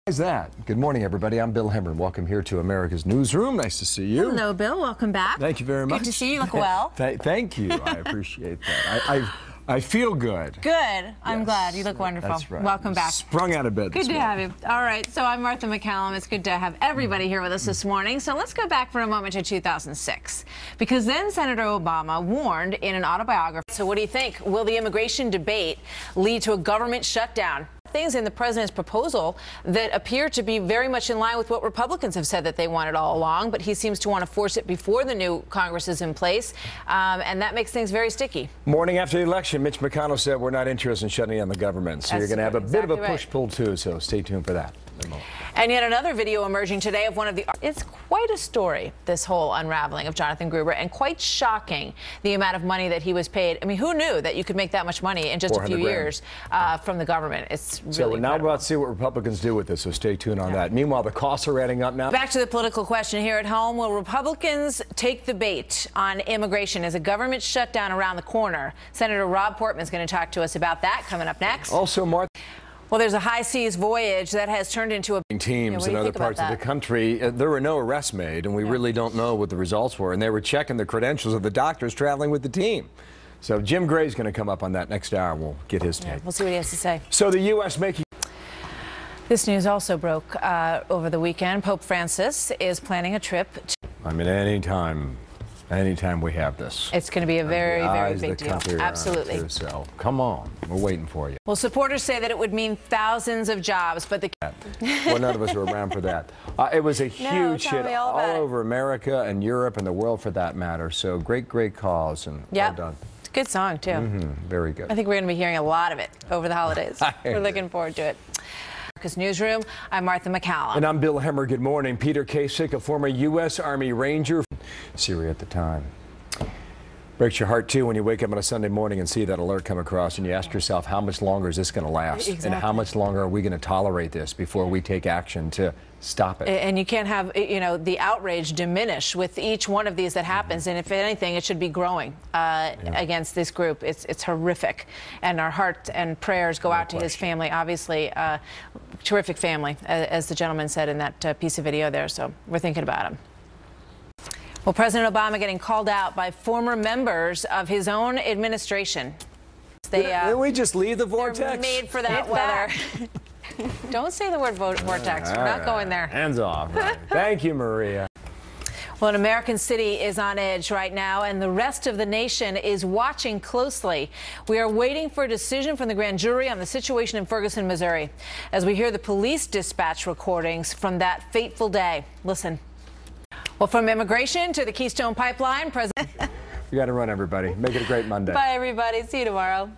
How's that? Good morning, everybody. I'm Bill Hemmer. Welcome here to America's Newsroom. Nice to see you. Hello, Bill. Welcome back. Thank you very much. Good to see you. You look well. Thank you. I appreciate that. I feel good. Good. I'm glad. You look wonderful. That's right. Welcome back. Sprung out of bed Good to have you. All right. So I'm Martha MacCallum. It's good to have everybody here with us this morning. So let's go back for a moment to 2006, because then Senator Obama warned in an autobiography. So what do you think? Will the immigration debate lead to a government shutdown? Things in the president's proposal that appear to be very much in line with what Republicans have said that they wanted all along, but he seems to want to force it before the new Congress is in place, and that makes things very sticky. Morning after the election, Mitch McConnell said we're not interested in shutting down the government, so you're going to have a bit of a push-pull too, so stay tuned for that. And yet another video emerging today of one of the... It's quite a story, this whole unraveling of Jonathan Gruber, and quite shocking, the amount of money that he was paid. I mean, who knew that you could make that much money in just a few years from the government? It's really So we're now incredible. about to see what Republicans do with this, so stay tuned on that. Meanwhile, the costs are adding up now. Back to the political question here at home. Will Republicans take the bait on immigration as a government shutdown around the corner? Senator Rob Portman is going to talk to us about that coming up next. Also, Martha. Well, there's a high seas voyage that has turned into a... Teams in other parts of the country, there were no arrests made, and we really don't know what the results were, and they were checking the credentials of the doctors traveling with the team. So Jim Gray's going to come up on that next hour. We'll get his take. We'll see what he has to say. So the U.S. making... This news also broke over the weekend. Pope Francis is planning a trip to... I mean, anytime we have this, it's going to be a very, very big deal. Absolutely. So come on, we're waiting for you. Well, supporters say that it would mean thousands of jobs, but the... Well, none of us were around for that. It was a huge hit all over America and Europe and the world for that matter. So great cause, and well done. It's a good song, too. Very good. I think we're going to be hearing a lot of it over the holidays. We're looking forward to it. Newsroom, I'm Martha MacCallum. And I'm Bill Hemmer. Good morning. Peter Kasich, a former U.S. Army Ranger, Syria at the time. Breaks your heart, too, when you wake up on a Sunday morning and see that alert come across and you ask yourself, how much longer is this going to last? Exactly. And how much longer are we going to tolerate this before we take action to stop it? And you can't have, you know, the outrage diminish with each one of these that happens. And if anything, it should be growing against this group. It's horrific. And our heart and prayers go out to his family. Obviously, terrific family, as the gentleman said in that piece of video there. So we're thinking about him. Well, President Obama getting called out by former members of his own administration. Didn't we just leave the vortex? They're made for that weather. Don't say the word vortex. We're not going there. Hands off. Right. Thank you, Maria. Well, an American city is on edge right now, and the rest of the nation is watching closely. We are waiting for a decision from the grand jury on the situation in Ferguson, Missouri, as we hear the police dispatch recordings from that fateful day. Listen. Well, from immigration to the Keystone Pipeline, President... You got to run, everybody. Make it a great Monday. Bye, everybody. See you tomorrow.